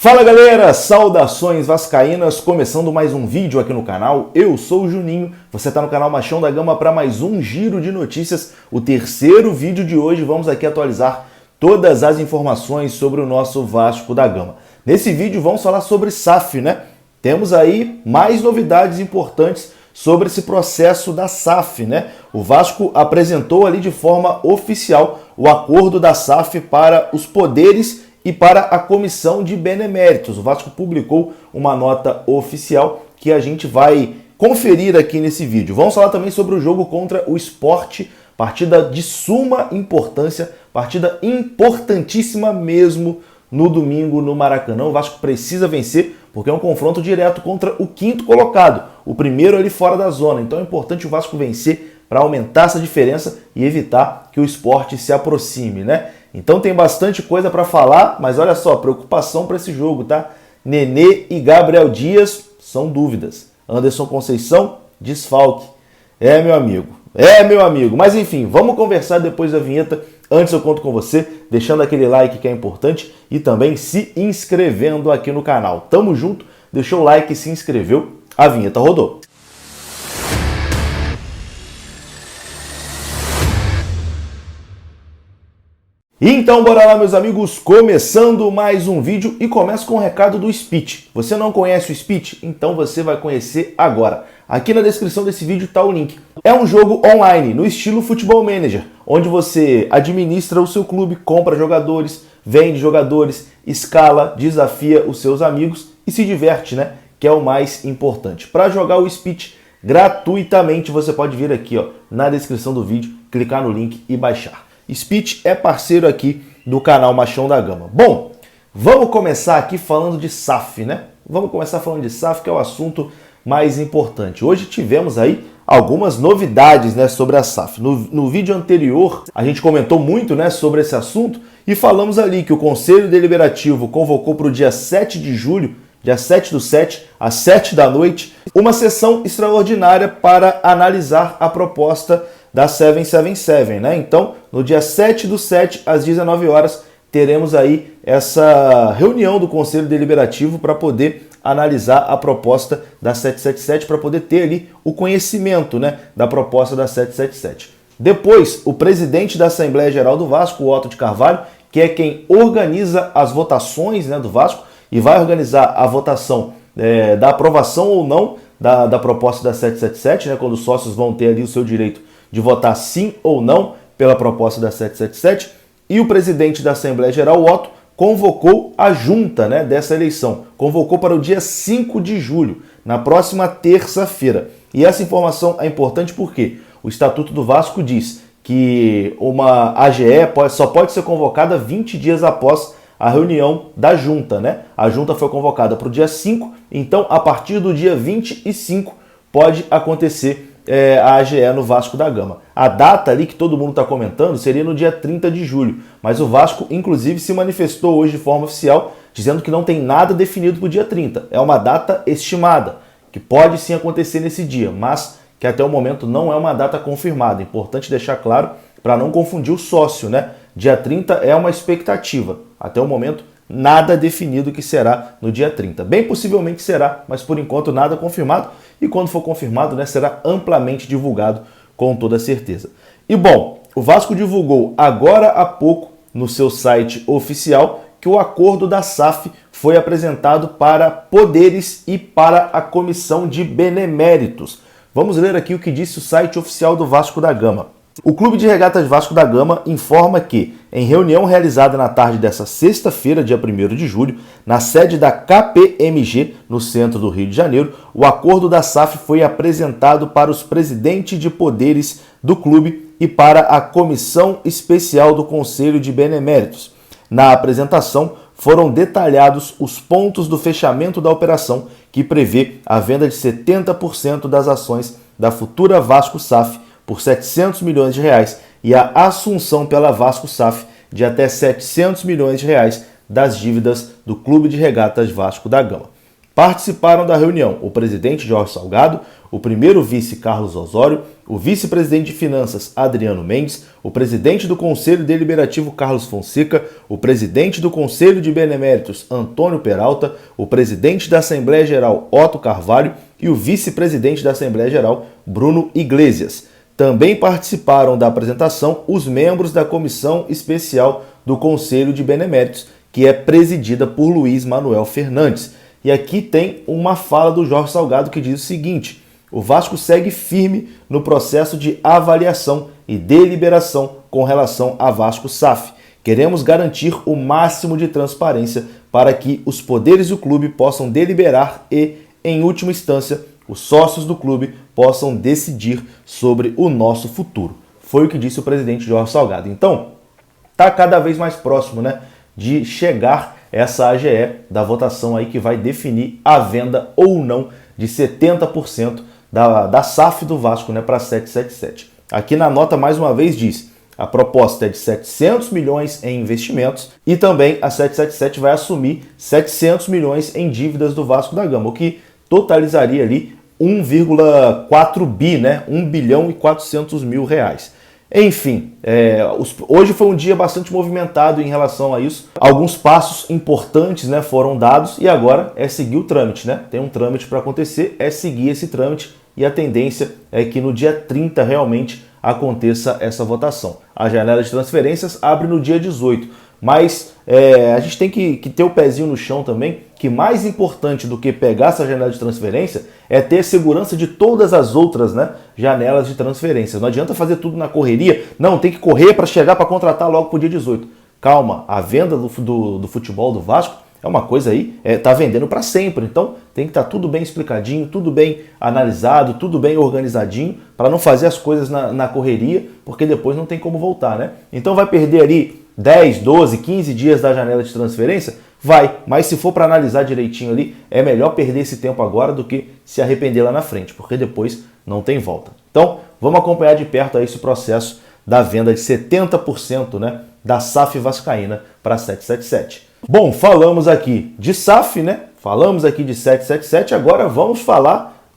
Fala galera, saudações vascaínas, começando mais um vídeo aqui no canal. Eu sou o Juninho, você está no canal Machão da Gama para mais um giro de notícias, o terceiro vídeo de hoje. Vamos aqui atualizar todas as informações sobre o nosso Vasco da Gama. Nesse vídeo vamos falar sobre SAF, né? Temos aí mais novidades importantes sobre esse processo da SAF, né? O Vasco apresentou ali de forma oficial o acordo da SAF para os poderes e para a comissão de beneméritos. O Vasco publicou uma nota oficial que a gente vai conferir aqui nesse vídeo. Vamos falar também sobre o jogo contra o Sport, partida de suma importância, partida importantíssima mesmo no domingo no Maracanã. O Vasco precisa vencer porque é um confronto direto contra o quinto colocado, o primeiro ali fora da zona. Então é importante o Vasco vencer para aumentar essa diferença e evitar que o Sport se aproxime, né? Então tem bastante coisa para falar, mas olha só, preocupação para esse jogo, tá? Nenê e Gabriel Dias são dúvidas. Anderson Conceição, desfalque. Meu amigo. Mas enfim, vamos conversar depois da vinheta. Antes eu conto com você, deixando aquele like que é importante e também se inscrevendo aqui no canal. Tamo junto, deixou o like e se inscreveu, a vinheta rodou. Então bora lá, meus amigos, começando mais um vídeo e começo com o recado do Speech. Você não conhece o Speech? Então você vai conhecer agora. Aqui na descrição desse vídeo está o link. É um jogo online, no estilo Futebol Manager, onde você administra o seu clube, compra jogadores, vende jogadores, escala, desafia os seus amigos e se diverte, né? Que é o mais importante. Para jogar o Speech gratuitamente, você pode vir aqui, ó, na descrição do vídeo, clicar no link e baixar. Speech é parceiro aqui do canal Machão da Gama. Bom, vamos começar aqui falando de SAF, né? Vamos começar falando de SAF, que é o assunto mais importante. Hoje tivemos aí algumas novidades, né, sobre a SAF. No vídeo anterior, a gente comentou muito, né, sobre esse assunto e falamos ali que o Conselho Deliberativo convocou para o dia 7 de julho, dia 7/7, às 7 da noite, uma sessão extraordinária para analisar a proposta da 777, né? Então, no dia 7/7, às 19 horas, teremos aí essa reunião do Conselho Deliberativo para poder analisar a proposta da 777, para poder ter ali o conhecimento, né, da proposta da 777. Depois, o presidente da Assembleia Geral do Vasco, o Otto de Carvalho, que é quem organiza as votações, né, do Vasco e vai organizar a votação da aprovação ou não da proposta da 777, né, quando os sócios vão ter ali o seu direito de votar sim ou não pela proposta da 777, e o presidente da Assembleia Geral, o Otto, convocou a junta, né, dessa eleição. Convocou para o dia 5 de julho, na próxima terça-feira. E essa informação é importante porque o Estatuto do Vasco diz que uma AGE só pode ser convocada 20 dias após a reunião da junta, né? A junta foi convocada para o dia 5, então a partir do dia 25 pode acontecer a AGE no Vasco da Gama. A data ali que todo mundo está comentando seria no dia 30 de julho, mas o Vasco inclusive se manifestou hoje de forma oficial, dizendo que não tem nada definido para o dia 30. É uma data estimada, que pode sim acontecer nesse dia, mas que até o momento não é uma data confirmada. Importante deixar claro para não confundir o sócio, né? Dia 30 é uma expectativa. Até o momento, nada definido que será no dia 30. Bem possivelmente será, mas por enquanto nada confirmado. E quando for confirmado, né, será amplamente divulgado com toda certeza. E bom, o Vasco divulgou agora há pouco no seu site oficial que o acordo da SAF foi apresentado para poderes e para a comissão de beneméritos. Vamos ler aqui o que disse o site oficial do Vasco da Gama. O Clube de Regatas Vasco da Gama informa que, em reunião realizada na tarde desta sexta-feira, dia 1º de julho, na sede da KPMG, no centro do Rio de Janeiro, o acordo da SAF foi apresentado para os presidentes de poderes do clube e para a Comissão Especial do Conselho de Beneméritos. Na apresentação, foram detalhados os pontos do fechamento da operação, que prevê a venda de 70% das ações da futura Vasco SAF por R$ 700 milhões e a assunção pela Vasco SAF de até R$ 700 milhões das dívidas do Clube de Regatas Vasco da Gama. Participaram da reunião o presidente Jorge Salgado, o primeiro vice Carlos Osório, o vice-presidente de Finanças Adriano Mendes, o presidente do Conselho Deliberativo Carlos Fonseca, o presidente do Conselho de Beneméritos Antônio Peralta, o presidente da Assembleia Geral Otto Carvalho e o vice-presidente da Assembleia Geral Bruno Iglesias. Também participaram da apresentação os membros da Comissão Especial do Conselho de Beneméritos, que é presidida por Luiz Manuel Fernandes. E aqui tem uma fala do Jorge Salgado que diz o seguinte: o Vasco segue firme no processo de avaliação e deliberação com relação a Vasco SAF. Queremos garantir o máximo de transparência para que os poderes do clube possam deliberar e, em última instância, os sócios do clube possam decidir sobre o nosso futuro. Foi o que disse o presidente Jorge Salgado. Então, está cada vez mais próximo, né, de chegar essa AGE da votação aí que vai definir a venda ou não de 70% da SAF do Vasco, né, para 777. Aqui na nota, mais uma vez, diz: a proposta é de 700 milhões em investimentos e também a 777 vai assumir 700 milhões em dívidas do Vasco da Gama, o que totalizaria ali 1,4 bi, né, 1 bilhão e 400 mil reais. Enfim, hoje foi um dia bastante movimentado em relação a isso. Alguns passos importantes, né, foram dados e agora é seguir o trâmite, né? Tem um trâmite para acontecer, é seguir esse trâmite e a tendência é que no dia 30 realmente aconteça essa votação. A janela de transferências abre no dia 18, mas a gente tem que ter o pezinho no chão também, que mais importante do que pegar essa janela de transferência é ter segurança de todas as outras, né, janelas de transferência. Não adianta fazer tudo na correria, não, tem que correr para chegar para contratar logo para o dia 18. Calma, a venda do futebol do Vasco é uma coisa aí, tá vendendo para sempre, então tem que estar tudo bem explicadinho, tudo bem analisado, tudo bem organizadinho, para não fazer as coisas na correria, porque depois não tem como voltar, né? Então vai perder ali 10, 12, 15 dias da janela de transferência? Vai, mas se for para analisar direitinho ali, é melhor perder esse tempo agora do que se arrepender lá na frente, porque depois não tem volta. Então, vamos acompanhar de perto aí esse processo da venda de 70%, né, da SAF vascaína para 777. Bom, falamos aqui de SAF, né? Falamos aqui de 777, agora vamos falar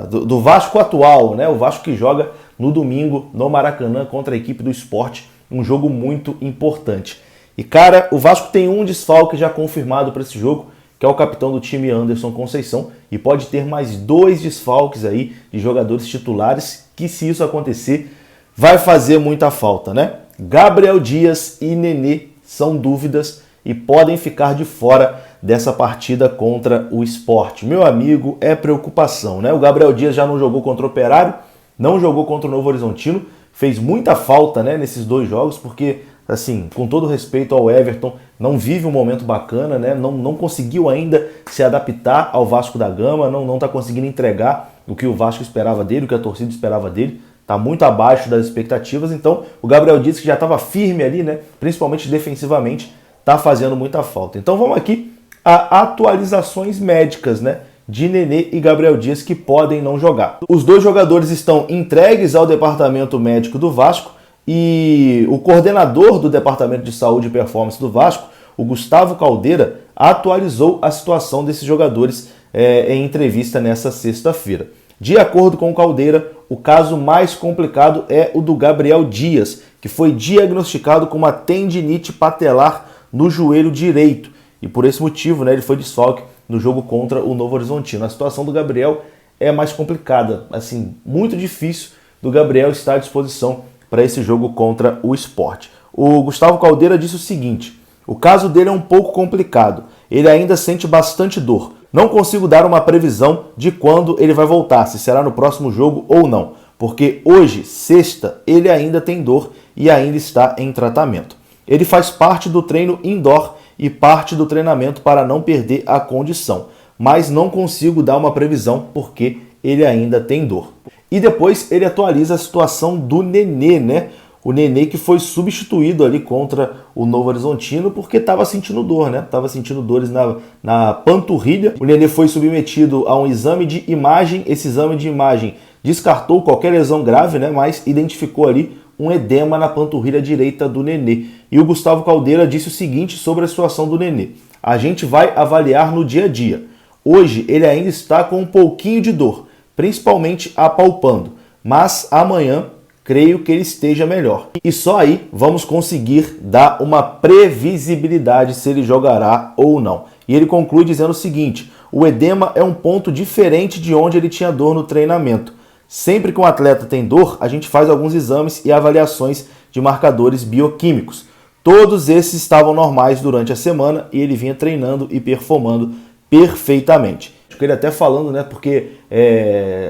do Vasco atual, né? O Vasco que joga no domingo no Maracanã contra a equipe do Sport, um jogo muito importante. E cara, o Vasco tem um desfalque já confirmado para esse jogo, que é o capitão do time Anderson Conceição, e pode ter mais 2 desfalques aí de jogadores titulares, que se isso acontecer, vai fazer muita falta, né? Gabriel Dias e Nenê são dúvidas e podem ficar de fora dessa partida contra o Sport. Meu amigo, é preocupação, né? O Gabriel Dias já não jogou contra o Operário, não jogou contra o Novo Horizontino, fez muita falta, né, nesses 2 jogos, porque, assim, com todo respeito ao Everton, não vive um momento bacana, né? Não conseguiu ainda se adaptar ao Vasco da Gama, não está conseguindo entregar o que o Vasco esperava dele, o que a torcida esperava dele. Está muito abaixo das expectativas, então o Gabriel Dias, que já estava firme ali, né, principalmente defensivamente, está fazendo muita falta. Então vamos aqui a atualizações médicas, né, de Nenê e Gabriel Dias, que podem não jogar. Os 2 jogadores estão entregues ao departamento médico do Vasco e o coordenador do departamento de saúde e performance do Vasco, o Gustavo Caldeira, atualizou a situação desses jogadores em entrevista nessa sexta-feira. De acordo com o Caldeira, o caso mais complicado é o do Gabriel Dias, que foi diagnosticado com uma tendinite patelar no joelho direito. E por esse motivo, né, ele foi desfalque no jogo contra o Novo Horizontino. A situação do Gabriel é mais complicada, assim, muito difícil do Gabriel estar à disposição para esse jogo contra o Sport. O Gustavo Caldeira disse o seguinte: o caso dele é um pouco complicado, ele ainda sente bastante dor. Não consigo dar uma previsão de quando ele vai voltar, se será no próximo jogo ou não, porque hoje, sexta, ele ainda tem dor e ainda está em tratamento. Ele faz parte do treino indoor e parte do treinamento para não perder a condição, mas não consigo dar uma previsão porque ele ainda tem dor. E depois ele atualiza a situação do Nenê, né? O Nenê que foi substituído ali contra o Novo Horizontino porque estava sentindo dor, né? Estava sentindo dores na panturrilha. O Nenê foi submetido a um exame de imagem. Esse exame de imagem descartou qualquer lesão grave, né? Mas identificou ali um edema na panturrilha direita do Nenê. E o Gustavo Caldeira disse o seguinte sobre a situação do Nenê: a gente vai avaliar no dia a dia. Hoje ele ainda está com um pouquinho de dor, principalmente apalpando, mas amanhã creio que ele esteja melhor. E só aí vamos conseguir dar uma previsibilidade se ele jogará ou não. E ele conclui dizendo o seguinte: o edema é um ponto diferente de onde ele tinha dor no treinamento. Sempre que um atleta tem dor, a gente faz alguns exames e avaliações de marcadores bioquímicos. Todos esses estavam normais durante a semana e ele vinha treinando e performando perfeitamente. Ele até falando, né, porque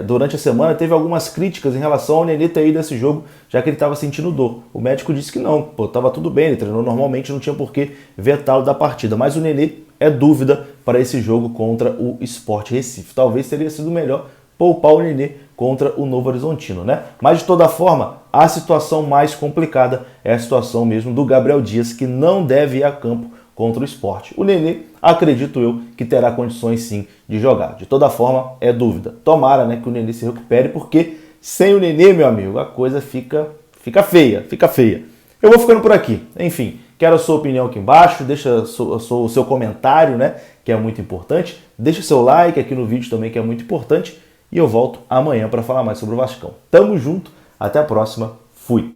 durante a semana teve algumas críticas em relação ao Nenê ter ido nesse jogo, já que ele estava sentindo dor. O médico disse que não, estava tudo bem, ele treinou normalmente, não tinha por que vetá-lo da partida. Mas o Nenê é dúvida para esse jogo contra o Sport Recife. Talvez teria sido melhor poupar o Nenê contra o Novo Horizontino, né? Mas de toda forma, a situação mais complicada é a situação mesmo do Gabriel Dias, que não deve ir a campo contra o Sport. O Nenê, acredito eu, que terá condições sim de jogar. De toda forma, é dúvida. Tomara, né, que o Nenê se recupere, porque sem o Nenê, meu amigo, a coisa fica feia, fica feia. Eu vou ficando por aqui. Enfim, quero a sua opinião aqui embaixo, deixa o seu comentário, né, que é muito importante. Deixa o seu like aqui no vídeo também, que é muito importante. E eu volto amanhã para falar mais sobre o Vascão. Tamo junto, até a próxima, fui!